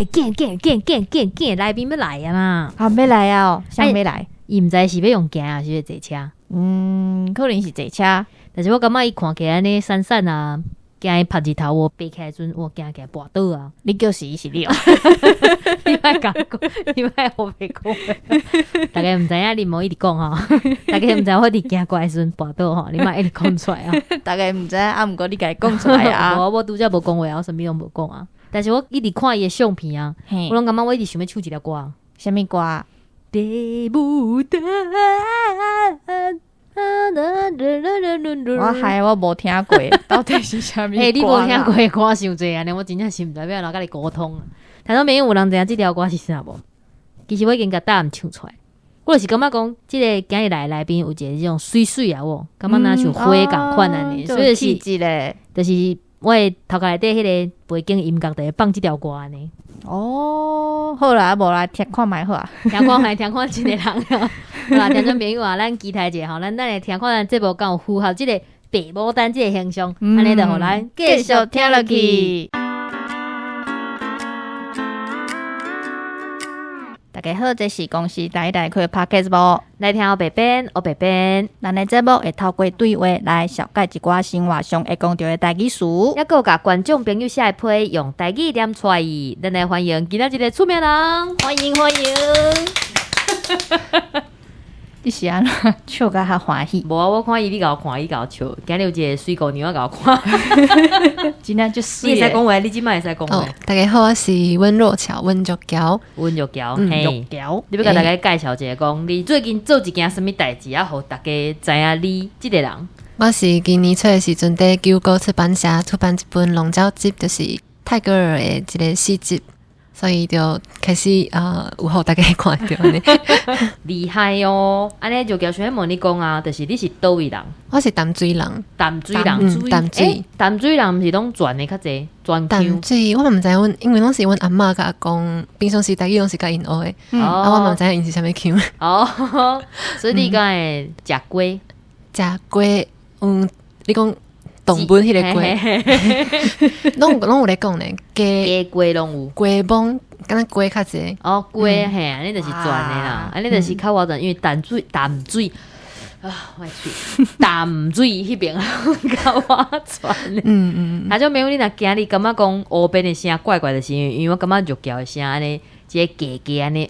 见来宾要来啊嘛！啊，要来啊哦，啥要来？伊毋知是要用行啊，是要坐车。可能是坐车，但是我感觉伊看起来安尼散散啊，惊伊晒日头，我爬起来阵，我惊起来跋倒啊！你就是伊是你哦，你莫讲，你莫胡白讲。大家毋知影，你莫一直讲吼，大家毋知我伫行过来时阵跋倒吼，你莫一直讲出来啊！大概毋知啊，毋过你家讲出来啊。我拄则无讲话啊，我啥物拢无讲啊。但是我一直看伊的相片啊，我拢感觉我一直想要唱一条歌。啥物歌？得不到我无听过，到底是啥物歌？你无听过的歌伤济安尼，我真正是毋知要安怎甲你沟通。听到朋友有人知影即条歌是啥无？其实我已经甲答案唱出来。我就是感觉讲，即个今日来的来宾有一个迄种水水啊，我感觉若像花共款安尼，所以就是我的头壳内底迄个背景音乐就会放即条歌安尼。哦，好啦，无来听看卖好啊，听看一个人啊。好啦，听众朋友啊，咱期待者吼，咱来听看咱节目敢有符合即个白牡丹即个形象，安尼就互咱继续听落去。大家好，这是公司第一代开 Podcast 无？来听我白边，咱的节目会透过对话来小解一寡生活上会讲到的台语词，也有甲观众朋友写批用台语念出来。咱来欢迎今仔日的出名人，欢迎！你是安怎笑甲较欢喜？无啊，我看伊你甲我看，伊甲我笑。今日有一个水姑娘甲我看，真正就水。你会使讲话，你即摆会使讲话。大家好，我是温若桥，温玉桥，嘿，你要甲大家介绍一下，讲你最近做一件什么代志啊，互大家知影你即个人。我是今年出的时阵，伫九歌出版社出版一本龙舟集，就是泰戈尔的一个诗集。所以就开始有互大家看到呢，厉害哦！安尼就叫想问你讲啊，就是你是倒位人？我是淡水人，淡水人，淡水人毋是拢转的较济，转淡水，我嘛毋知影，因为拢是阮阿嬷甲阿公，平常时大家拢是甲因学的，我嘛毋知影因是啥物腔。哦，所以你敢会食龟？食龟，你讲。动物迄个龟，拢有咧讲呢，鸡龟拢有，龟蠓敢若龟较济。哦，龟嘿，安尼就是转的啦，安尼就是较活转，因为淡水啊，我嘴淡水迄边较活转。他就没有你若今日感觉讲乌边的声怪怪的声音，因为我感觉肉叫的声安尼，即个鸡安尼，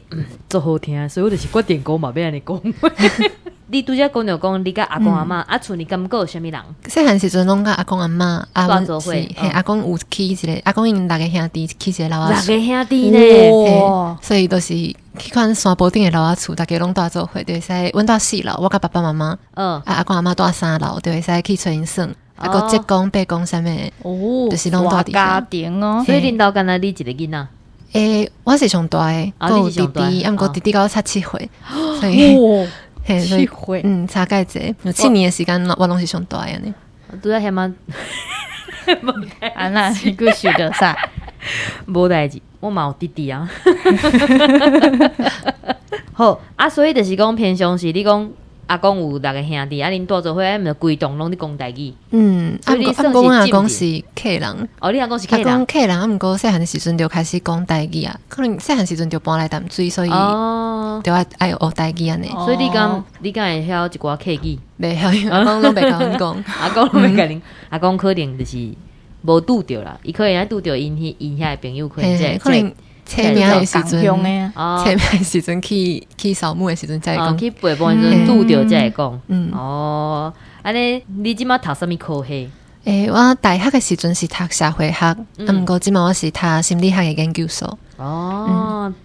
足好听，所以我就是决定讲嘛，要安尼讲。你拄则讲着讲，你甲阿公阿嬷厝里敢有啥物人？细汉时阵拢甲阿公阿嬷，阿做伙，阿公有起一个，阿公因六个兄弟起一个老仔厝，六个兄弟呢，所以都是去看山坡顶的老仔厝，大家拢住做伙，就会使阮住4楼，我甲爸爸妈妈，阿公阿嬷住3楼，就会使去找因耍，个7公8公啥物，就是拢住伫家庭哦。所以恁兜敢若你一个囡仔？我是上大的，有弟弟，毋过弟弟甲我差7岁，所以。7岁，差介济，有7年的时间，我拢是上大安尼。拄仔遐嘛，安那你佫想着啥？无代志，我嘛有弟弟啊。好啊，所以就是讲偏向是你讲阿公有6个兄弟，啊，恁住做伙，毋着规栋拢伫讲台语。所以你算是阿公是客人，你阿公是客人，阿公客人，毋过细汉的时阵就开始讲台语啊，可能细汉时阵就搬来淡水，所以就爱学台语安尼。所以你敢会晓一寡客语？袂晓，阿公拢袂甲阮讲，阿公拢袂甲恁，阿公可能就是无拄着啦，伊可能拄着因遐的朋友，可能册名的时阵，册名的时阵去扫墓的时阵才会讲，去陪伴的时阵拄着才会讲。安尼你即马读啥物科系？我大学的时阵是读社会学，毋过即马我是读心理学的研究所。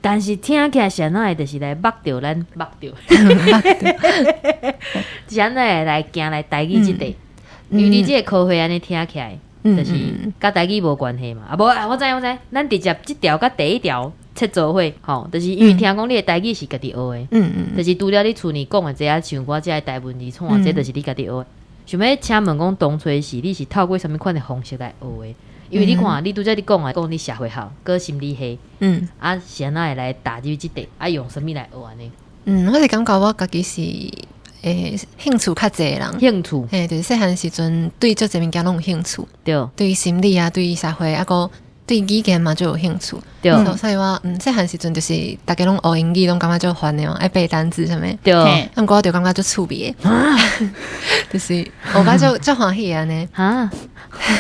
但是听起来谁哪会就是来目着咱目着，谁哪会来行来台语即块？因为你即个科系安尼听起来。就是甲台语无关系嘛，无我知，咱直接即条甲第一条切做伙，吼，就是因为听讲你的台语是家己学的，就是除了你厝里讲的这像我这台文字创，这就是你家己学的。想要请问讲当初是你是透过什么款的方式来学的？因为你看，你拄则你讲啊，讲你社会学、个心理系，啊，谁哪会来打入即块？啊，用什么来学安尼？我是感觉我家己是。兴趣较济人，兴趣，就是细汉时阵对足侪物件拢有兴趣，对心理啊，对社会啊，个对语言嘛就有兴趣，对，所以我细汉时阵就是大家拢学英语，拢感觉就烦的嘛，爱背单词什么，对，但我就感觉就趣味的，就是学个就欢喜安尼啊，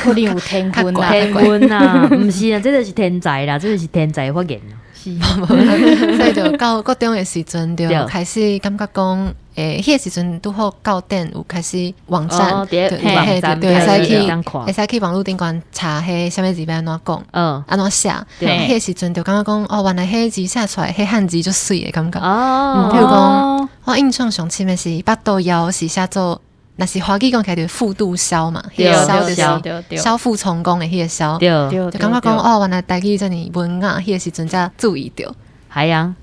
可能有天分啦，天分啦，不是啊，这就是天才啦，这就是天才发言啦，是，所以就到高中的时阵就开始感觉讲。迄个时阵拄好到店有开始网站，对，会使去网络顶管查迄啥物字要安怎讲，安怎写。迄个时阵就感觉讲，原来迄字写出来，迄汉字就水的感觉。譬如讲，我印象上深的是巴肚枵是写做，若是华语讲起来就复度消嘛，迄个消就是消复成功的迄个消，就感觉讲，原来台语这么文雅，迄个时阵才注意到。系啊。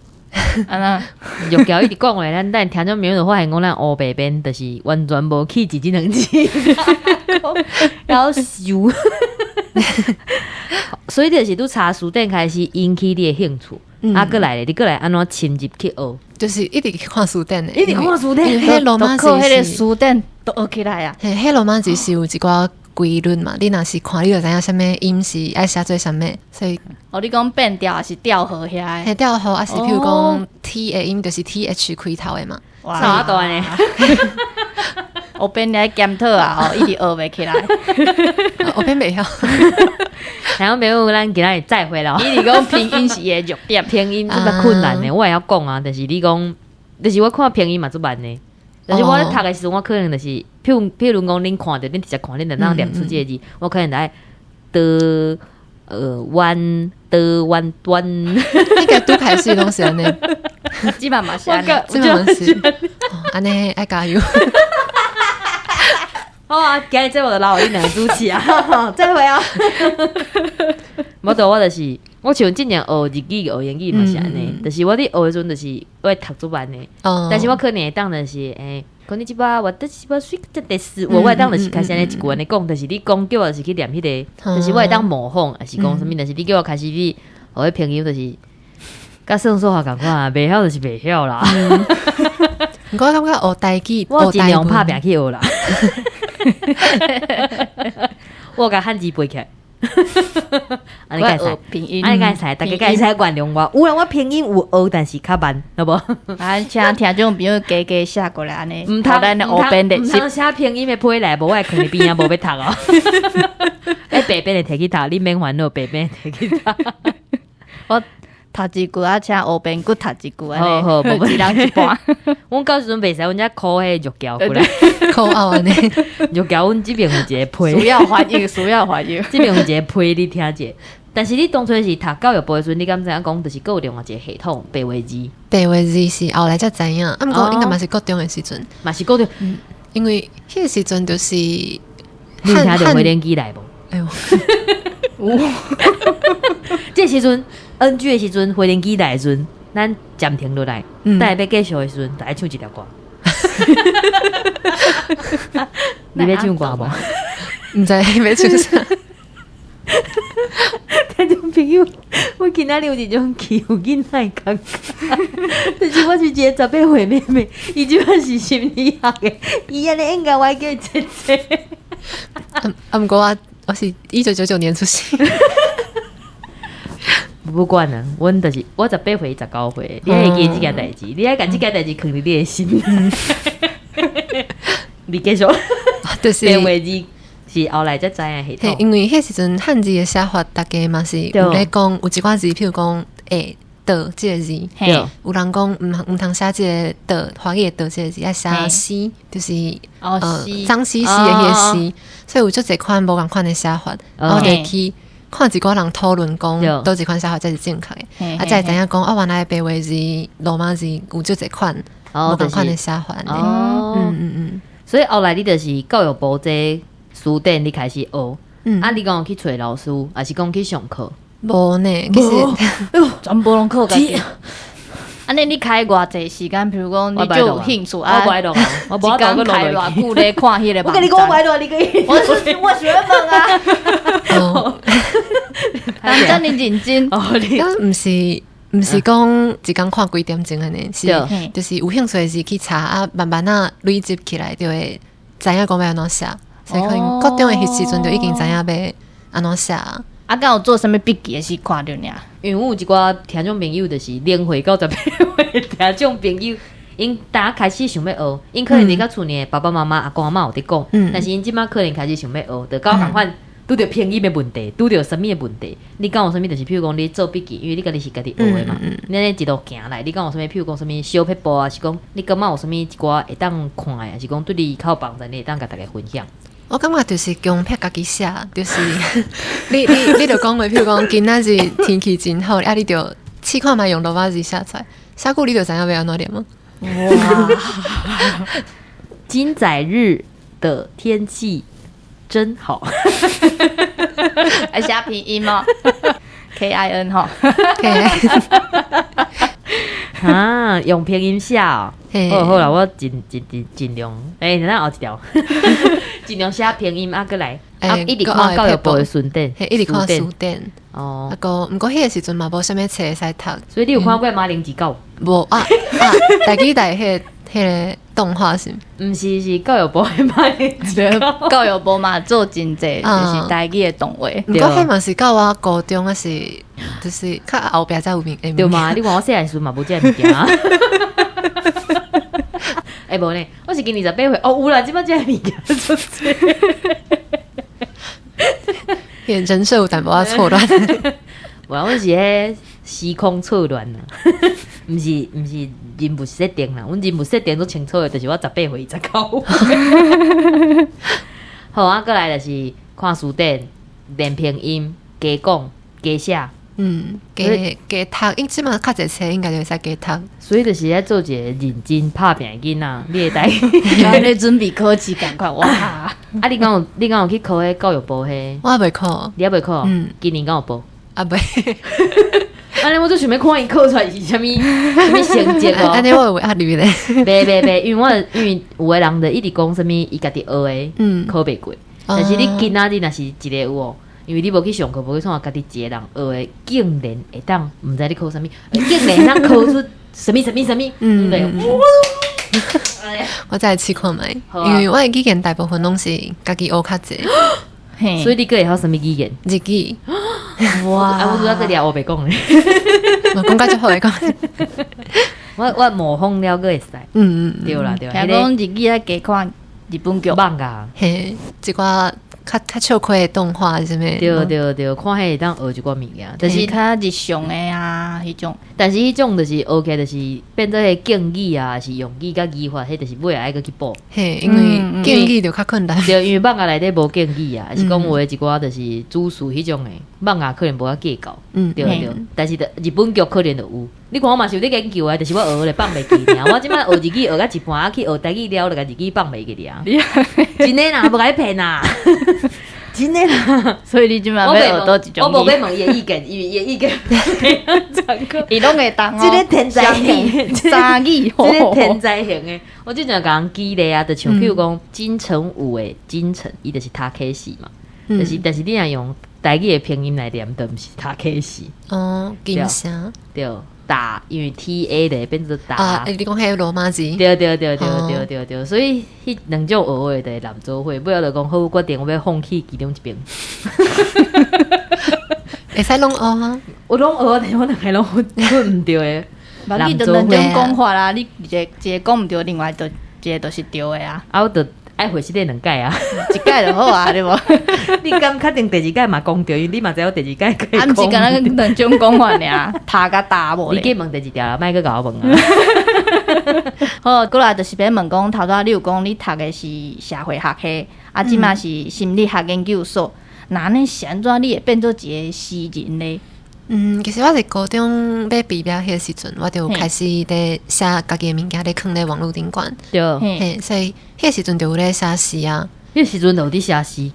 玉桥一直讲话，咱等听众朋友就发现讲，咱黑白边就是完全无气质技能字，要修。所以就是拄查书店开始引起你的兴趣，过来咧，你过来安怎深入去学？就是一直去看书店的，一直看书店，迄罗马字靠迄个书店都学起来啊。迄罗马字是有一寡规律嘛，你若是看，你就知影啥物音是爱写做啥物，所以你讲变调还是调和遐？嘿，调和还是譬如讲 T 的音就是 TH 开头的嘛。哇，大呢！我变来检讨啊，一直学袂起来。我变袂晓。然后没有咱今日再回来。伊是讲拼音是伊的弱点，拼音真困难呢。我也要讲啊，但是你讲，就是我看拼音嘛做慢呢。但是我咧读的时候，我可能就是，譬如讲，恁看到，恁直接看，恁就当念出这个字，我可能来的弯的弯端，应该拄开始拢是安尼，基本嘛是安尼，基本是，安尼爱加油。好啊，今日这我的老一两主持啊，再会啊。我就是，我像今年学日语、学英语嘛是安尼，但是我伫学的时阵就是我读做慢的，但是我可能会当就是こんにちは，我水です。我会当就是开始安尼一句安尼讲，但是你讲叫我就是去念迄个，但是我会当模仿，还是讲什么？但是你叫我开始去学拼音，就是甲算数学共款啊，袂晓就是袂晓啦。我感觉学台语，我尽量拍拼去学啦。我甲汉字背起来。安尼学拼音，安尼解大家解使原谅我。有人我拼音有学，但是较慢，好无？请听众朋友加加写过来安尼，毋通咱学编的，毋通写拼音的批来，无我会囥伫边仔无要读哦。白边的摕去读，你免烦恼，白边摕去读。我读一句啊，请学编佫读一句安尼，好，无一人一半。阮到时阵袂使，阮遮考迄玉桥过来，考后安尼。玉桥阮这边有一个批，需要怀疑，需要怀疑。这边有一个批，你听者。但是你当初是读教育部的时阵，你敢知影讲，就是有另外一个系统白话字。白话字是后来才知影，啊，毋过应该嘛是高中的时阵，嘛是高中，因为迄个时阵就是。你听着回连机来无？哎呦，这时阵 NG 的时阵，回连机来的时阵，咱暂停落来，等下要继续的时阵，就爱唱一条歌。你要唱歌无？毋知要唱啥。听众朋友，我今仔日有一种欺负囡仔感觉，就是我是一个18岁妹妹，伊即摆是心理学的，伊安尼应该我叫伊姐姐。毋过我是1999年出世。不管啦，阮就是我18岁、19岁，你会记这件代志，你爱甲这件代志藏伫你的心。你继续，就是白话字是后来才知影系统。因为迄时阵汉字的写法，大家嘛是有咧讲，有一寡字，譬如讲的这个字，有人讲毋通写这个的华语的的这个字，要写西，就是脏兮兮的迄个西，所以有足侪款无共款的写法，我就去看一个人讨论讲，倒一款写法才是正确的，才会知影讲，原来白话字、罗马字有足侪款无共款的写法。所以后来你就是教育部这书店，你开始学，你讲去找老师，还是讲去上课？无呢，其实全部拢靠家己。安尼你开偌济时间？比如讲，你就有兴趣啊？我一天开偌久咧看迄个网站？我跟你讲，我爱你可以。我学问啊！当遮尼认真，咁毋是讲一工看几点钟安尼，是就是有兴趣的是去查啊，慢慢累积起来就会知影讲要安怎写，所以可能高中的时阵就已经知影要安怎写。啊，敢有做啥物笔记的是看着尔？因为有一寡听众朋友就是0岁到18岁听众朋友。因大家开始想要学，因可能伫较厝呢，爸爸妈妈、阿公阿嬷有伫讲，但是因即摆可能开始想要学，就到共款拄着拼音的问题，拄着啥物的问题，你讲有啥物，就是譬如讲你做笔记，因为你家己是家己学的嘛，你安尼一路行来，你讲有啥物，譬如讲啥物小撇步啊，是讲你感觉有啥物一寡会当看的，是讲对你较有帮助，你会当甲大家分享。我感觉就是强迫家己写，就是你就讲话，譬如讲今仔日天气真好，啊，你就试看觅用罗马字写出来，写久你就知影要安怎念吗？哇！今载日的天气真好，还写拼音吗？KIN 哈，啊，用拼音写哦。好啦，我尽量，咱后一条，尽量写拼音啊，过来，一直看教育部的书典，一直看书典。哦，啊个，毋过迄个时阵嘛，无啥物册会使读，所以你有看过马铃薯狗？无啊，台记台迄个动画是？毋是，是教育部的马铃薯狗。教育部嘛做真济，就是台记的动画。毋过迄嘛是到我高中还是，就是较后壁才有名。对嘛？你看我细汉时阵嘛无这物件。无呢，我是今28岁，哦有啦，即摆这物件出世。人设有淡薄仔错乱，我是迄时空错乱啦，毋是人物设定啦，阮人物设定都清楚的，就是我18岁29岁。好啊，过来就是看书典、练拼音、加讲、加写。加读，因即嘛较侪册，应该就会使加读。所以就是在做一个认真拍拼的囡仔，你会带，你准备考试赶快哇！啊，你敢有去考迄教育部迄？我未考，你还未考？今年敢有报？啊未。安尼我就想要看伊考出来是啥物成绩哦。安尼我有压力咧。袂，因为有个人就一直讲啥物，伊家己学的，考袂过。但是你今仔日若是一个有哦。因为你无去上课，无去创，家己一个人学的，竟然会当，毋知你考啥物，竟然会当考出什么，对。我再试看觅，因为我的语言大部分拢是家己学较济，所以你个会晓什么语言？日语。哇！我拄仔个了，我袂讲咧。我讲甲足好诶讲。我模仿了个会使。对啦。听讲日语爱加看日本剧，放噶。嘿，一寡。较笑亏的动画是咩？对，看迄会当学一寡物件，但是较日常的啊，迄种。但是迄种就是学起来就是变做迄敬语啊，是用语甲语法，迄就是尾爱去补。嘿，因为敬语就较困难。对，因为网页内底无敬语啊，是讲有诶一寡就是主数迄种诶，网页可能无法计较。对。但是日本剧可能就有。你看我嘛是有咧研究诶，但是我学咧放袂记尔。我即摆学日语学到一半，去学台语了，就甲日语放袂记尔。真诶啦，无甲你骗啦。真的啦，所以你今晚要学多一种我无要问伊的意见，因为伊的意见伊拢会当哦。这个天才型，三语，这个天才型的，我就讲讲举例啊，就像譬如讲金城武的金城，伊就是他 K 系嘛，但是你若用台语的拼音来念，都毋是他 K 系哦，金城对。打，因为 TA 的变做打啊，你讲迄罗马字，对，所以迄两种学的南做伙，不要就讲好决定我要放弃其中一边。会使拢学吗？我拢学，但我两个拢混唔对的。你就两种讲法啦，你一个讲唔对，另外一个就是对的啊。啊，我就爱回去两届啊，一届就好啊，对无？你敢确定第二届嘛讲对？因为你嘛知影第二届可以讲。啊，毋是敢若两种讲法尔，他甲打无。你去问第二条，莫去甲我问啊。好，过来就是要问讲，头拄你有讲你读的是社会学系，啊，即嘛是心理学研究所，那安尼是安怎你会变做一个诗人呢？其实我是高中要毕业迄个时阵，我就开始咧写家己的物件咧放咧网络顶管。对，所以迄个时阵就有咧写诗啊。迄个时阵就有伫写诗。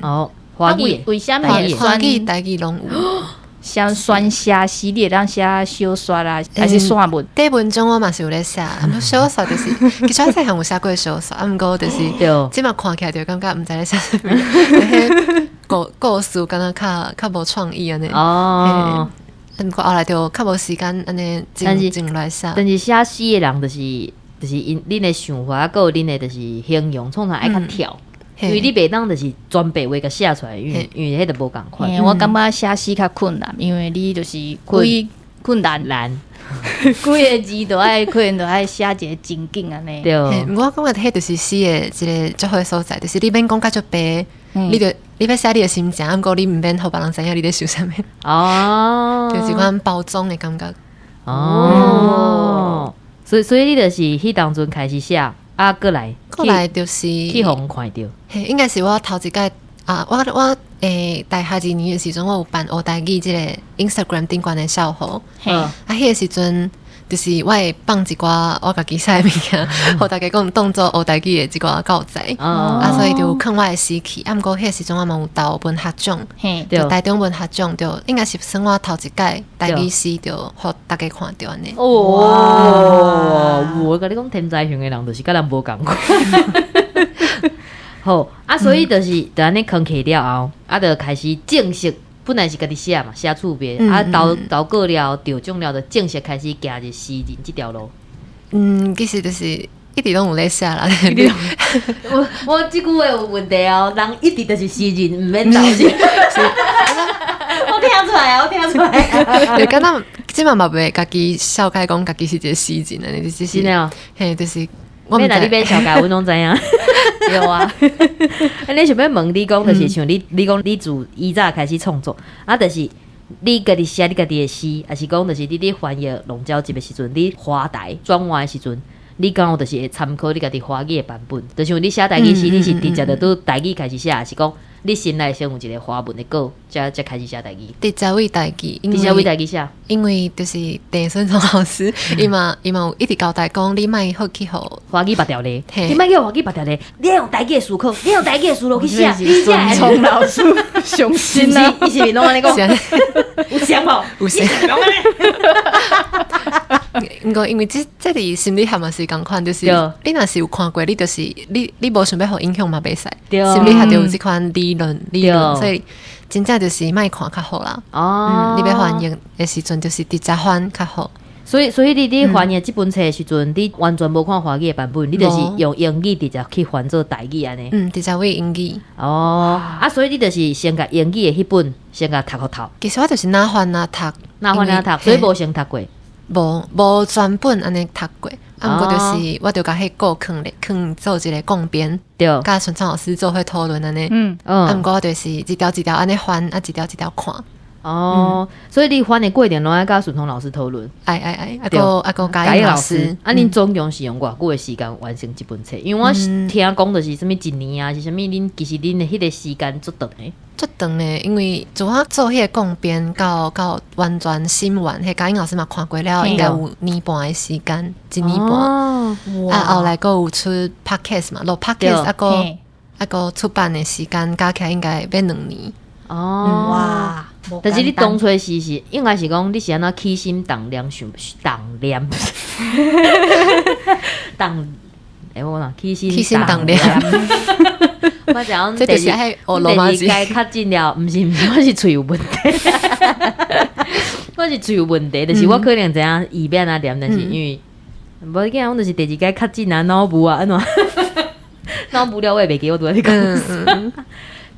哦，华语为什么会华语、台语拢有？像选写诗，你会当写小说啦，还是散文？第文章我嘛是有咧写，小说就是，其实我细汉有写过小说，毋过就是，即嘛看起来就感觉毋知咧写啥物，故事敢若较无创意安尼。哦，毋过后来就较无时间安尼静来写。但是写诗的人就是因恁的想法，还有恁的就是形容，通常爱较跳。因为你袂当就是全白话甲写出来，因为迄个无共款。我感觉写诗较困难，因为你就是困难，规个字都爱可能都爱写一个情景安尼。对，我感觉迄就是诗的一个最好的所在，就是你免讲甲足白，你要写你的心情，毋过你毋免互别人知影你咧想啥物。哦，就是款包装的感觉。哦，所以你就是迄当阵开始写，过来就是去互看到。嘿，应该是我头一届我大学2年的时阵，我有办学台语即个 Instagram 顶悬的笑话。迄个时阵就是我会放一寡我家己写的物件，互大家讲当做学台语的一寡教材。所以就放我的诗去。毋过迄个时阵我嘛有投文学奖，就台中文学奖，就应该是算我头一届台语诗，就互大家看到安尼。我甲你讲，天才型的人就是甲人无共款。好所以就是安尼坑起了后，就开始正式，本来是家己写嘛，写厝边，投过了得奖了，就正式开始行入诗人这条路。其实就是一直拢有咧写啦。我即句话有问题人一直就是诗人，毋免找是。我听出来。就敢若即嘛嘛袂家己笑解讲家己是一个诗人安尼，就是嘿，就是。你哪里变小解，阮拢知影。对啊，你想要问你讲，就是像你讲你自以早开始创作，就是你家己写你家己的诗，还是讲就是你咧翻译龙鸟集的时阵，你华台转换的时阵，你刚好就是会参考你家己华语的版本。就是你写台语诗，你是直接就拄台语开始写，还是讲你心内先有一个华文的稿，才开始写台语？直接为台语，直接为台语写。因为就是邓顺聪老师，伊嘛有一直交代讲，你莫好去互华语白条咧，你莫叫华语白条咧，你要用台语的思考，你用台语的思路去写，你写。孙老师上心啊！伊是拢安尼讲，有想无？有想。因为这里心理学嘛是共款，就是你若是有看过，你就是你无想要互影响嘛袂使。心理学就有这款理论，所以真正就是莫看较好啦。你要翻译的时阵，就是直接翻较好。所以你翻译这本册的时阵，你完全无看华语的版本，你就是用英语直接去翻做台语安尼。直接为英语。所以你就是先甲英语的迄本先甲读好。其实我就是哪翻哪读，所以无先读过。无全本安尼读过，毋过就是我就甲迄个囥做一个共编，甲孙昌老师做伙讨论安尼。毋过我就是一条一条安尼翻，一条一条看。所以你翻的过程拢爱甲孙通老师讨论。个嘉义老师。恁总共是用偌久的时间完成这本册？因为我听讲就是什么1年啊，是什么其实恁的迄个时间足长的。因为从我做迄个共编到完全审完，迄嘉义老师嘛看过了，应该有年半的时间，1年半。后来有出 podcast 嘛，录 podcast 个出版的时间加起来应该要2年。哇！但是你当初是应该是讲你是安怎起心动念我讲起心动念。我讲这就是迄罗马字较紧了，毋是，我是喙有问题。我是喙有问题，就是我可能知影意变啊念，但是因为无紧，我就是第2届较紧啊，脑部啊安怎，脑部了我也袂记我拄仔咧讲。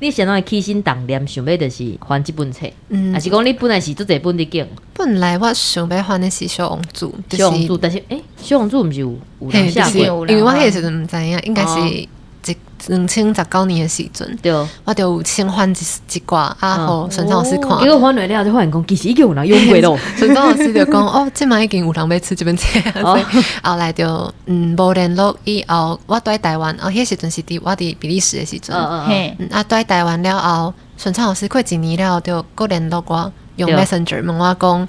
你想到起心动念想要就是翻这本册，还是讲你本来是做这本的景？本来我想要翻的是小王子，小王子，但是小王子毋是有人写过？因为我迄个时阵毋知影，应该是2019年的时阵，我就先翻一挂互孙昌老师看。结果翻来了，就发现讲其实已经有人用过咯。孙昌老师就讲即摆已经有人要出这本册，所以后来就无联络。以后我住在台湾，迄时阵是我伫比利时的时阵，住在台湾了后，孙昌老师过1年了，就搁联络我，用 Messenger 问我讲，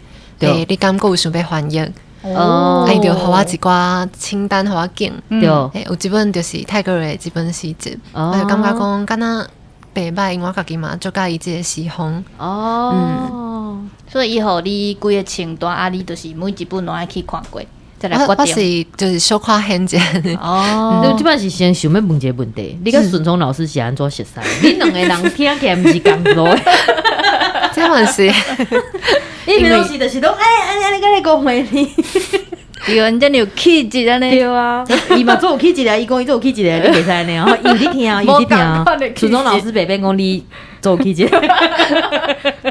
你敢有想要翻译？伊就互我一寡清单，互我拣。有一本就是泰戈尔的一本诗集，我就感觉讲敢若袂歹，因为我家己嘛就介意这个诗风。所以以后你规个清单你就是每一本拢爱去看过，再来决定。我是就是小看现者。你基本是先想要问一个问题，你甲孙聪老师是安怎熟悉？恁2个人听起来毋是共路的。这嘛是。伊平常时就是讲，安尼甲你讲话呢。对，你真有气质安尼。对啊，伊嘛做有气质啊，伊讲伊做有气质啊，你袂使安尼啊，伊有伫听，伊有伫听。初中老师白变讲你做有气质，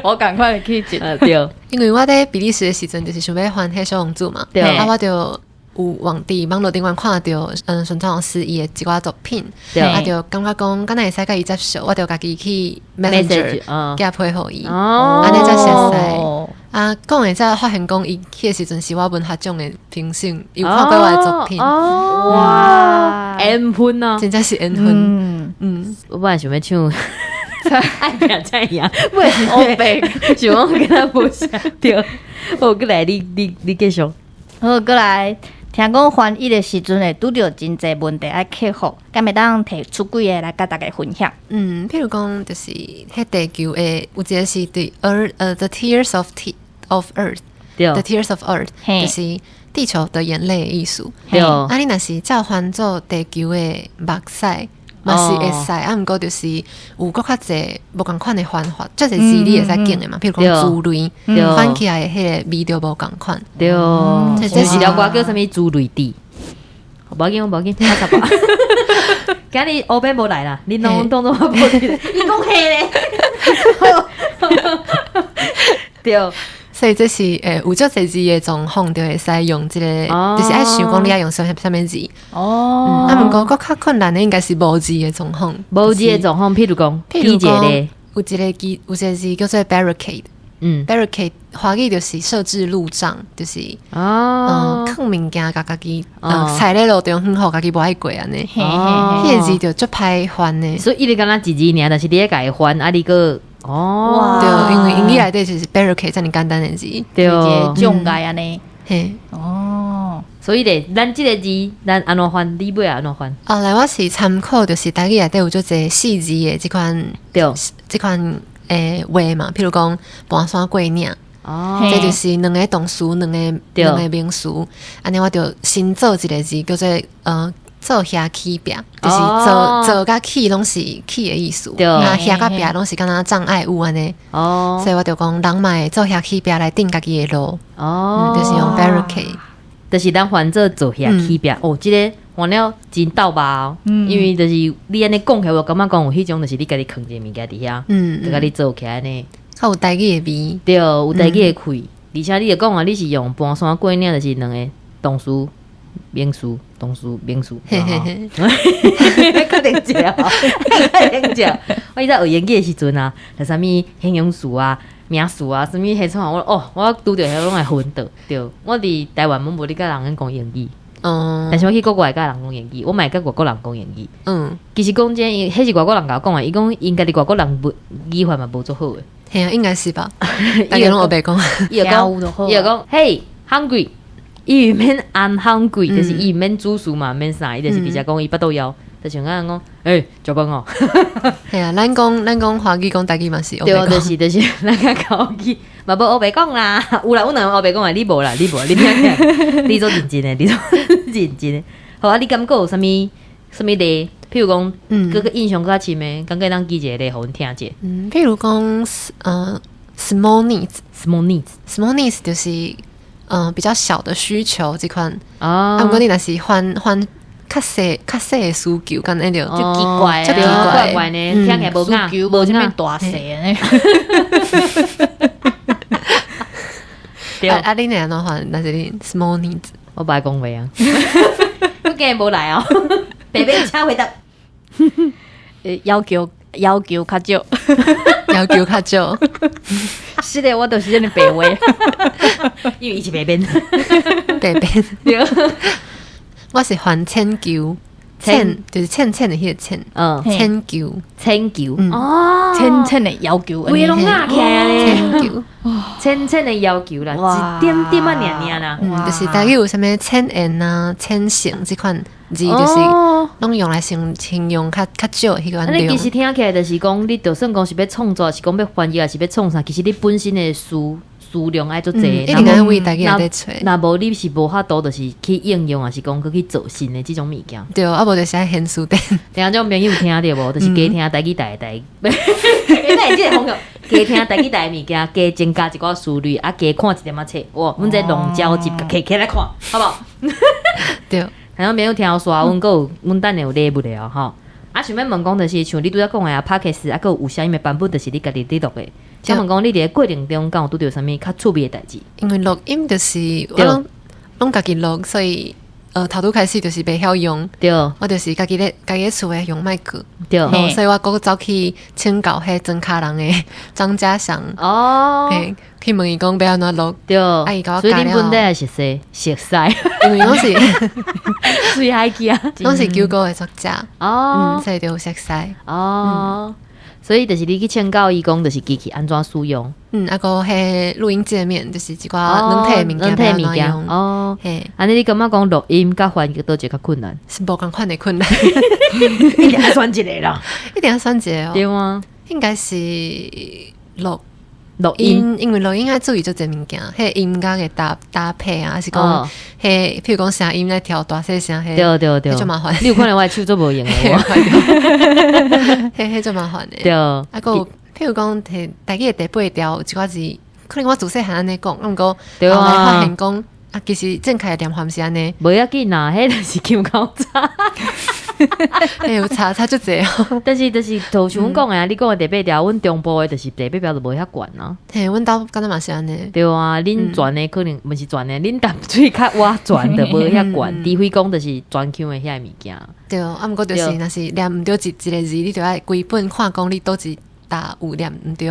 我赶快的气质。对，因为我在比利时的时阵，就是想要还迄小王子嘛，对啊，我就有伫网络顶面看到孙创老师伊的一寡作品，啊，就感觉讲敢若会使甲伊接受，我就家己去 Messenger 加配合伊，安尼才熟悉。啊，讲诶，才发现讲伊去诶时阵是我文学奖诶评审，有看过我诶作品，哇，缘分啊，真正是缘分。我本来想要唱。爱拼才样，不然黑白，想我跟他无相对。好，过来你继续。好，过来。听讲翻译的时阵会拄着真侪问题爱克服，敢会当提出几个来甲大家分享？譬如讲，就是迄地球诶，有一个是对The Tears of Earth，The Tears of Earth， 就是地球的眼泪的意思。对，啊，你若是照翻做地球诶目屎。嘛是会使，啊，毋过就是有搁较侪无共款的翻法，即个字你会使见的嘛。譬如讲珠泪，翻起来迄个味就无共款。对，这是了歌叫啥物珠泪滴。无要紧，拍啥吧。今日欧贝无来啦，你拢当作我无去，伊讲黑咧。对。所以这是有足侪字的状况，就会使用即个，就是爱想讲你爱用啥物字。哦，啊，毋过搁较困难的应该是无字的状况。无字的状况，譬如讲，有一个字叫做 barricade。barricade 华语就是设置路障，就是放物件甲家己踩咧路中很好，家己无爱过安尼。迄个字就足歹翻的。所以伊咧敢若一字尔，但是你咧家己翻，啊，你个。对，因为英语内底就是 barricade 这么简单的字，对，障碍安尼。嘿，所以咧，咱即个字，咱安怎翻？你尾安怎翻？来，我是参考就是台语内底有足侪细字的即款话嘛，譬如讲搬山过岭，这就是两个动词，两个名词，安尼我就新做一个字叫做做遐起壁，就是做甲起拢是起的意思，啊遐甲壁拢是敢若障碍物安尼，所以我就讲人嘛会做遐起壁来定家己的路，就是用 barricade， 就是咱翻做遐起壁。即个换了真斗吧，因为就是你安尼讲起来，我感觉讲有迄种就是你家己藏一个物件伫遐，就甲你做起来呢，较有台语的味，对，有台语的开，而且你就讲你是用搬山过岭，就是两个动词。名词，嘿嘿嘿，确定一下，确定一下。我以前学英语的时阵啊，就啥物形容词啊、名词啊，啥物迄种我拄着迄拢会昏倒。对，我伫台湾无咧甲人讲英语，但是我去国外甲人讲英语，我嘛会甲外国人讲英语。其实讲真，迄是外国人甲我讲啊，伊讲因家己外国人语法嘛无做好诶。嘿啊，应该是吧？大家拢学白讲，伊就讲，Hey hungry。伊免 I'm hungry，就是伊免煮熟嘛，免啥，伊就是直接讲伊巴肚枵，就像咱讲，食饭哦。系啊，咱讲华语讲台语嘛是，对，就是咱讲口语，嘛无黑白讲啦，有啦，阮两个黑白讲啊，你无啦，你听起来，你做认真诶，你做认真诶。好啊，你感觉有啥物例？譬如讲，嗰个印象较深诶，感觉咱记一个例，互阮听者。譬如讲，small needs 就是。比较小的需求这款毋过你若是换较细的需求，敢那就奇怪，就奇怪呢，听起来无啱，需求无啥物大细呢。对，你那样的话，那是你 small needs， 我不爱讲话啊，我今日无来哦，白白请回答，要求较少。要求较少，是的，我都是这样白话，因为伊是白边，我是还千求，就是欠的迄个欠，千求，千的要求，规拢压起来咧，千的要求啦，一点点啊，念啦，就是大概有啥物千円啊、千成这款字，就是拢用来形容较少迄款量。你其实听起来就是讲，你就算讲是要创作，是讲要翻译，还是要创啥，其实你本身的数量爱做济，一定爱为大家在找。那无你是无法度，就是去应用，还是讲去做新的这种物件。对，啊无就是爱显书店。听种朋友听着无，就是加听台语台。你这个风格，加听台语台物件，加增加一寡思虑，啊，加看一点仔册，哇，阮这龙交集起来看，好不好？对，还有没有听我说啊？阮有阮等下有礼物的哦，吼。啊，想要问讲，就是像你拄则讲的啊 ，Podcast 啊，有啥物的版本，就是你家己伫录的。想问讲，你伫个过程中，敢有拄着啥物较趣味的代志？因为录音就是我拢家己录，所以头拄开始就是袂晓用。对，我就是家己厝诶用麦克。对，所以我搁走去请教迄真卡人诶张家祥。哦，去问伊讲要安怎录。对，所以恁本地也熟悉，因为拢是最嗨去啊，拢是9个诶作者。哦，所以就熟悉。哦。所以就是你去请教伊讲，就是机器安怎使用。啊个迄录音界面，就是一寡软体物件要安怎用。哦，嘿，安尼你感觉讲录音甲翻译倒一个较困难？是无共款的困难，一定要选一个啦，一定要选一个哦。对吗？应该是录音，因为录音要注意做这物件，迄音乐的搭配啊，是讲迄，譬如讲声音来调大细声，迄对，就麻烦。你有可能我手做无用的，迄就麻烦的。对，啊个譬如讲摕台语的第8条，一寡字，可能我自细汉安尼讲，毋过后来发现讲啊，其实正确的念法是安尼，无要紧啦，迄就是腔口差。有差就这样。但是就像阮讲的啊，你讲的第8条，阮中部的就是第8条就无遐悬啊。嘿，阮兜敢若嘛是安尼。对啊，恁转的可能毋是转的，恁淡水较挖转的无遐悬，除非讲就是转腔的遐物件。对，啊，毋过就是若是念毋对一个字，你就要规本看讲你倒一打有念毋对，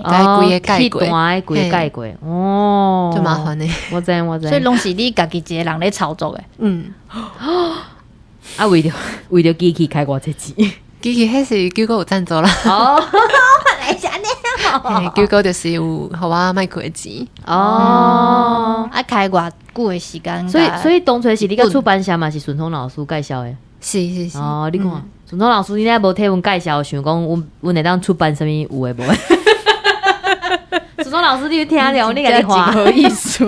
该规个改过，规个改过，哦，就麻烦呢。我知，所以拢是你家己一个人咧操作的。啊，为着机器开偌济钱，机器迄是9个有赞助啦。哦，来啥呢？9个就是有互我麦克的钱。哦，啊，开偌久的时间？所以当初是你甲出版社嘛是顺丰老师介绍的。是。哦，你看，顺丰老师你咧无替阮介绍，想讲阮会当出版啥物有诶无？顺丰老师你听了，你家己话好意思，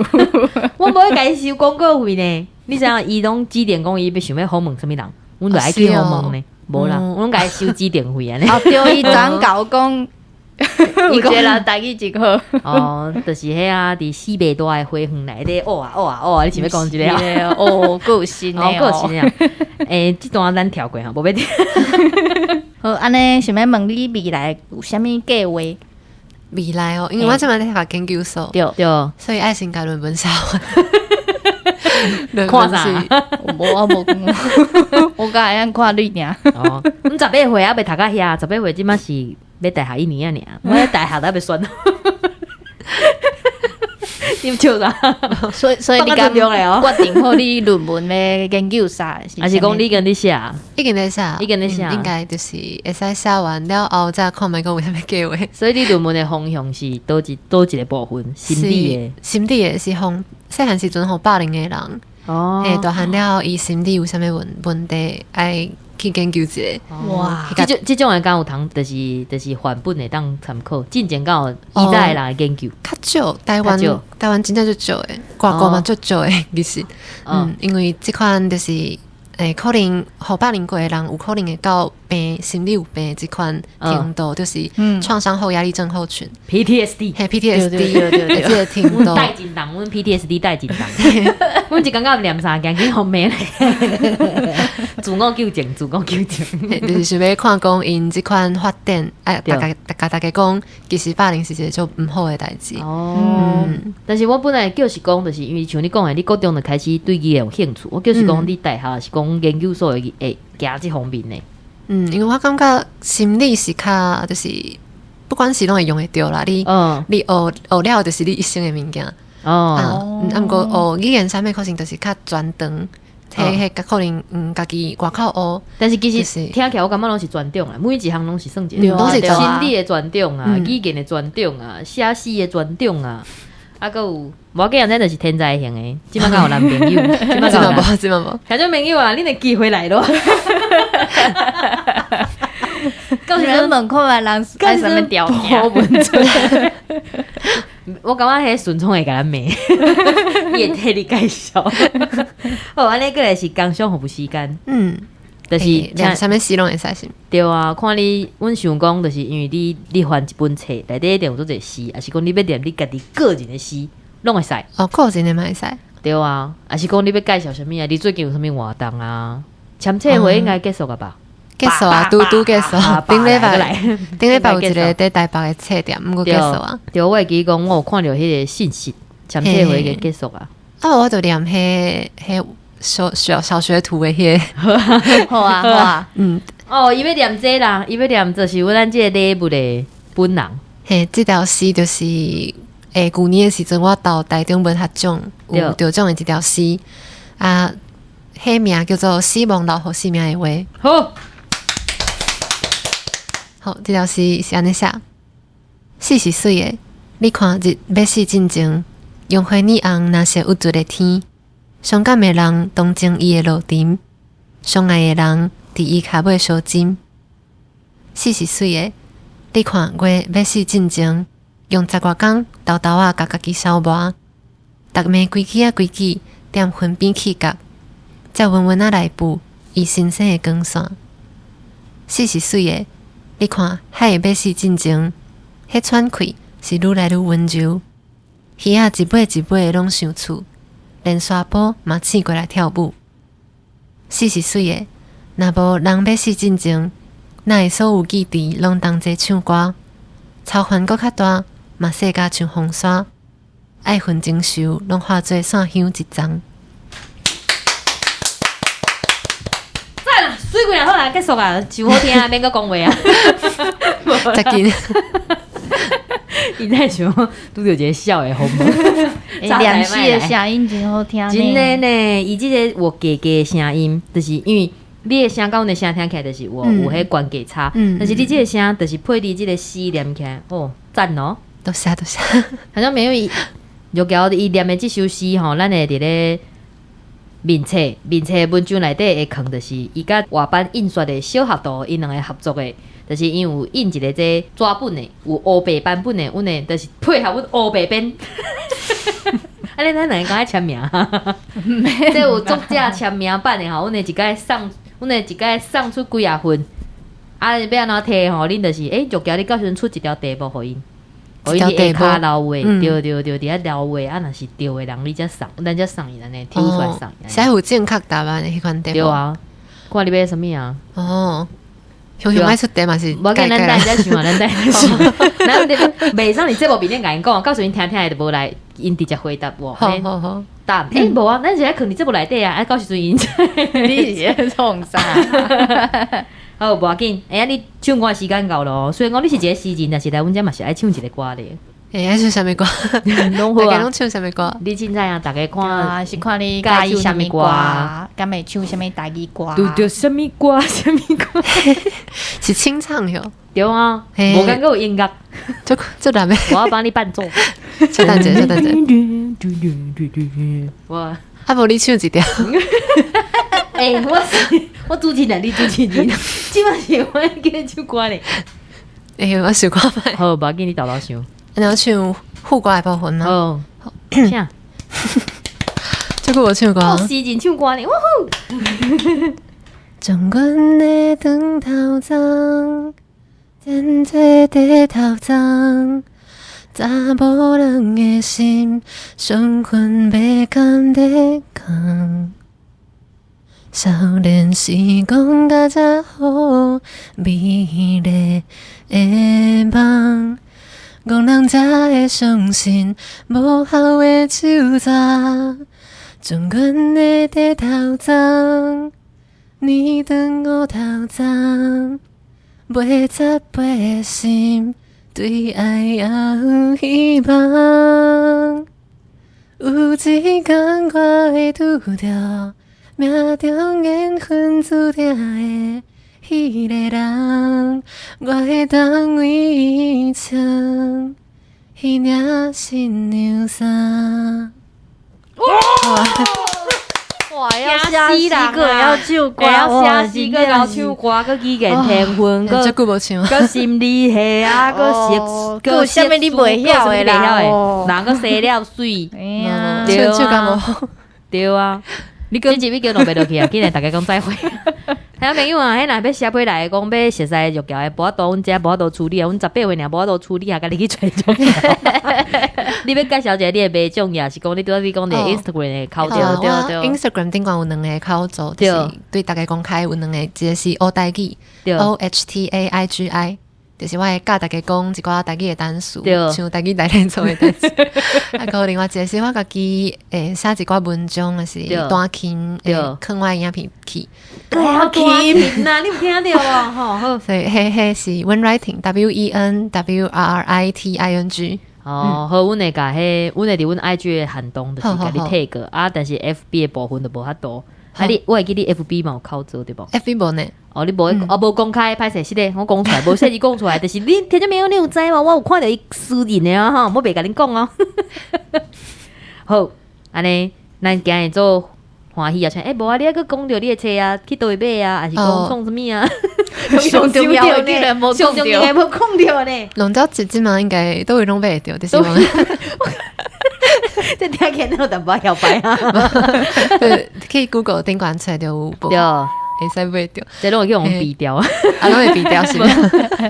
我无会甲伊收广告费呢。你知影伊拢指定讲伊要想要访问啥物人，阮就爱去访问呢。无啦，我拢甲伊收指定费安尼。哦，对，伊转告讲，有一个人台语真好。哦，就是迄啊，伫4倍多的花园内底，你想要讲一个？哦，够有新的够有新的。这段咱跳过哈，无要听。好，安尼想要问你未来有啥物计划？未来哦，因为我即摆咧读研究所，对，所以爱先甲论文写完。看啥？我甲会晓看你尔。哦，阮18岁还未读到遐，18岁即摆是要大学1年啊，我咧大学都还未选。你笑啥？所以你决定好你论文的研究啥？还是讲你跟你写？已经在写，应该就是会使写完了后再看卖讲有啥物计划。所以你论文的方向是倒一个部分？心理的是互细汉时阵互霸凌的人。哦，大汉了后伊心理有啥物问题爱去研究一下。哇，这种的敢有通，就是范本会当参考。进前敢有以前的人研究，较少。台湾真正就少诶，外国嘛就少诶，其实。因为这款就是可能互霸凌过的人有可能会到心理有病这款程度，就是创伤后压力症候群 PTSD， 对，这个程度。带进党，阮 PTSD 带进党，阮就感觉念啥惊去后面咧，自我纠正，就是想要看讲因这款发展，大家讲，其实霸凌是一个就毋好的代志。哦，但是我本来就是讲，就是因为像你讲的，你高中就开始对伊有兴趣，我就是讲你大学是讲研究所会行这方面的。因为我感觉心理是较就是不管是拢会用会着啦，你学了就是你一生的物件。毋过学语言啥物可能就是较专长，迄可能家己外口学。但是其实听起来我感觉拢是专长啦，每一项拢是算一个，都是心理的专长啊，语言的专长啊，写诗的专长啊。啊，还有无计人真就是天才型的，即摆敢有男朋友，即摆无，听种朋友啊，你的机会来咯。到时阵问看人爱什么条件？我感觉迄顺聪会甲咱骂，伊会替你介绍。好，安尼过来是工商服务时间。就是念啥物诗拢会使是？对啊，看你，阮想讲，就是因为你翻一本册，内底一定有做者诗，还是讲你要念你家己个人的诗，拢会使。哦，个人的嘛会使。对啊，还是讲你要介绍啥物啊？你最近有啥物活动啊？签册会应该结束了吧？结束啊，拄结束。顶礼拜有一个在台北的册店，毋过结束啊。对，我会记讲，我有看到迄个信息，签册会应该结束啊。我就念迄小学图的迄个。好啊，伊要念这啦，伊要念就是咱这个礼物的本人。嘿，这条诗就是旧年的时阵，我到台中文学奖有得奖的一条诗啊，迄名叫做《死亡留予生命的话》。好，这条诗是安尼写：死是水的，你看日要死之前，用花你红那些有罪的天，伤感的人同情伊的路程，相爱的人伫伊骹尾相针。死是水的，你看月要死之前，用10外工豆豆啊，甲家己消磨，逐暝规矩啊规矩，踮云边起角，才稳稳啊来步，伊新生的光线。死是水的。你看，海要死之前，迄喘气是愈来愈温柔。鱼仔一尾一尾拢想厝，连沙坡嘛醒过来跳舞。死是水的，若无人要死之前，哪会所有记忆拢同齐唱歌？超凡搁较大，嘛细甲像风沙，爱恨情仇拢化作线香一丛。水几好啊，结束啊，就好听啊，免搁讲话啊。再见。伊在想拄着一个笑的风，两诗的声音真好听呢。真的呢，伊即个我给的声音，就是因为你的声甲阮的声听起来就是有迄关节差，但是你即个声就是配你即个诗念起来，赞哦，多谢。好像没有伊，就交伊念的即首诗吼，咱会伫咧。面册文章内底会藏，就是伊甲外版印刷的小合作，因两个合作的，就是因有印一个这纸本的，有黑白版本的，阮的就是配合阮黑白边。安尼咱两个敢爱签名，这有作者签名版的吼，阮的一届送出几啊份，要安怎摕吼，恁就是就交你到时阵出一条题目互因。伊伫下骹留话，对，伫遐留话，若是对的人，你才送，咱才送伊安尼抽出来送。才有正确答案的迄款题目。对啊，看你要啥物啊？熊爱出题嘛是。我跟咱等下想啊，咱袂使你这部面咧甲因讲，告诉因听的就无来，因直接回答我。好。答无啊，咱是爱藏伫这部内底啊，到时阵因你是创啥？好，无要紧。你唱歌时间到咯。虽然讲你是一个诗人，但是来阮遮嘛是爱唱一个歌咧。爱唱啥物歌？拢好啊。大家拢唱啥物歌？你凊彩啊，大家看是看你介意啥物歌，敢会唱啥物台语歌？对，啥物歌？是清唱哟。对啊，无感觉有音乐，这难咩？我要帮你伴奏。小等者。我无你唱一条。我主持人，你主持人，即摆是我叫唱歌咧。我想看觅。好，无要紧，你豆豆想。然后唱副歌的部分吗？啥？这个我唱过。诗人唱歌咧，将阮的长头鬃，剪做地头鬃，查某人的心，伤痕要甘得扛。少年时光甲才好，美丽的梦，戆人才会相信无效的手札。将阮的地头鬃，年长乌头鬃，袂杂袂的心，对爱也有希望。有一天我会拄着。命中缘分注定的迄个人，我会当为伊穿迄领新娘衫。哇！要写诗个，要唱歌，要写诗个，要唱歌，个语言天分，个这句无唱，个心理系啊，个啥物你袂晓的啦，人个生了水，对啊，对啊。你这集叫落袂落去啊！今日大家讲再会。还朋友啊，迄若要写批来讲要熟悉肉条的，无法度，阮遮无法度处理啊，阮18岁尔无法度处理啊，甲你去找种条。你要介绍一下你的卖种也是讲你拄仔你讲的 Instagram 的口罩，对对。Instagram 顶管有2个口罩，就是对大家公开有2个，一个是学台语 ，OHTAIGI。就是我会教大家讲一寡台语的单词，像台语来练做的单词。啊，个另外一个是我家己写一寡文章，就是单琴，放我影片去。单琴呐，你有听到无？吼，所以迄是 Wen Writing，WENWRITING。哦，好，阮会甲迄，阮会伫阮 IG 的限动，就是甲你 tag 啊，但是 FB 的部分就无遐多。啊，我会记你 FB 嘛有口罩对无 ？FB 无呢？哦，你无公开，歹势是咧，我讲出来，无说你讲出来，就是你听众朋友你有知吗？我有看到伊私人的啊，哈，我袂甲恁讲哦。好，安尼，咱今日做欢喜啊，像无啊，你还佫讲着你的车啊，去倒位买啊，还是讲创什么啊？上重要的呢，上重要的无讲着呢。龙舟节嘛，应该都会拢买着，就是讲。这听起来有淡薄摇摆啊！去 Google 顶管出来就有，对，会使买着。这拢会叫我们避掉，拢会避掉是吗？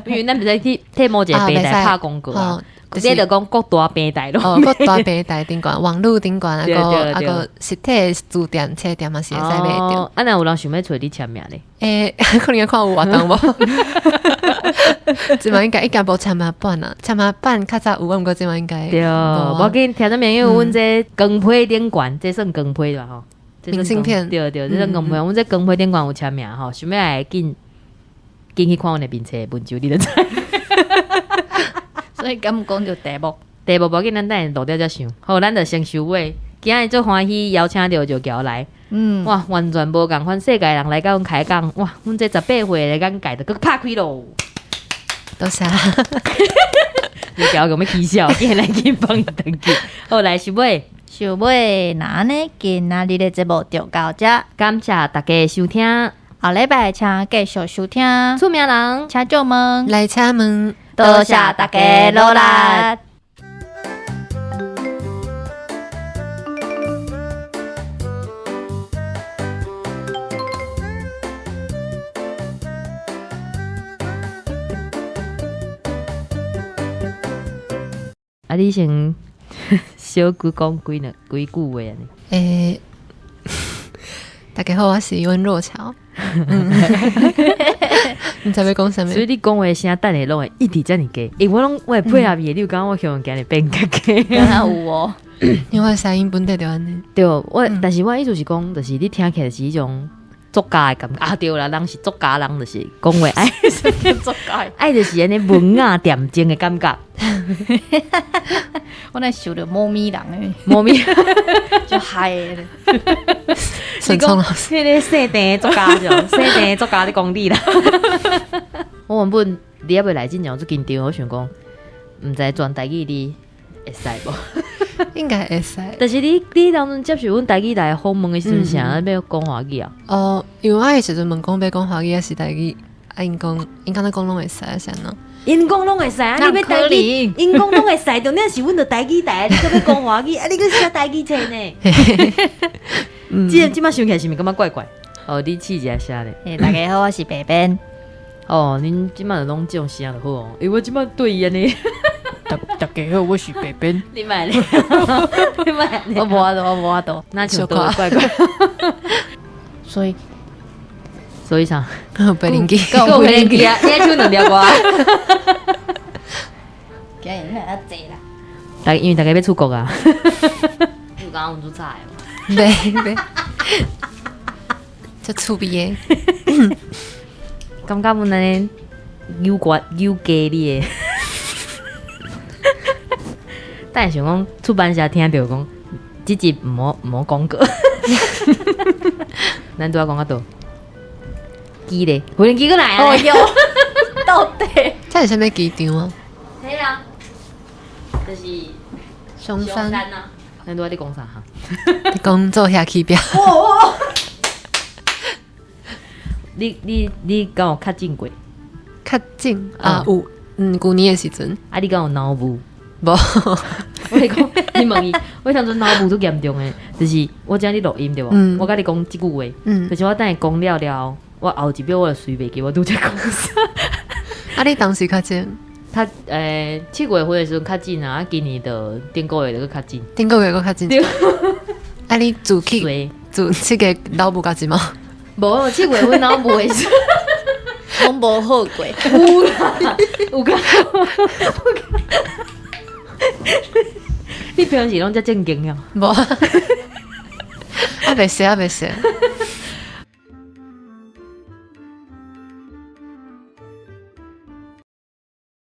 因为咱不使去替某一个平台拍广告啊，这就讲各大平台咯。各大平台顶管，网络顶管，啊个实体书店、车店嘛是会使买着。啊，那有人想要找你签名咧？可能要看有活动无？即嘛应该无签名版啊，签名版较早有，毋过即嘛应该对。我跟听众朋友，阮这光批顶管，这算光批吧吼？明信片，对，这算光批。阮这光批顶管有签名吼，想要来紧去看阮的面册文章，你就知。所以敢毋讲就题目无要紧，咱等下录掉才想。好，咱就先收尾。今日做欢喜邀请到就叫来。哇，完全无共款，世界人来甲阮开讲，哇，阮这18岁来讲改得佫拍开咯。多谢。你交咁要起笑，今日来去帮伊登记。好，来收尾，那呢？今仔日的节目就到这，感谢大家的收听。下礼拜请继续收听。出名人，请救门来请问，多谢大家努力。啊，你先小讲几句话安尼。大家好，我是温若桥。你知要讲啥物？所以你讲话声等下拢会一直遮尔低，因为我会配合伊，你有感我向今日变较低。有哦，因为我声音本地就安尼。对，但是我意思是讲，就是你听起来是一种作家的感觉啊。对啦，人是作家，人就是讲话爱作家，爱就是安尼文雅恬静的感觉。我那想着猫咪人诶，猫咪就嗨咧。孙聪老师，迄个细地作家就细地作家的功力啦。我原本你要不来进场做紧张，我想讲，毋知转台语你会使无？应该会使。但是你当阵接受阮台语来访问的时阵，啥要讲华语啊？因为我的时阵问讲要讲华语还是台语，因敢若讲拢会使啊，啥喏？因讲拢会使啊！你要台语，因讲拢会使，重点是阮着台语台，你搁要讲华语，啊！你搁写台语册呢？即摆想起来是毋是感觉怪怪？你试一下写咧。大家好，我是白边。恁即摆就拢即种写就好哦，因为我即摆对伊安尼。大家好，我是白边。你买咧？你买咧？我无法度，那就怪怪。所以啥？白灵机，够白灵机啊！你唱两条歌。今日遐啊济啦。因为大家要出国啊。有刚刚有做菜哦。对。就趣味诶。感觉阮安尼有加你诶。但是想讲出版社听到讲，即集毋好广告。咱拄仔讲到倒。机咧，无人机过来啊！哦哟，到底这是啥物机场啊？嘿啊，就是松山啊。咱拄仔咧讲啥哈？你讲做遐起标。你敢有较近过？较近啊有，旧年的时阵。啊，你敢有脑雾？无。我讲，你问伊，我当阵脑雾都严重诶，就是我今日录音对无？我甲你讲即句话，就是我等下讲了。我后一秒我就随袂记我拄则讲啥。啊，你当时较近？他7月份的时候较近啊，今年的顶个月就较近，顶个月佫较近。啊，你住去住这个老母较近吗？无，7月份老母的时候，拢无好过。有啦，有噶。你平时拢遮正经呀？无。啊，袂识啊，袂识。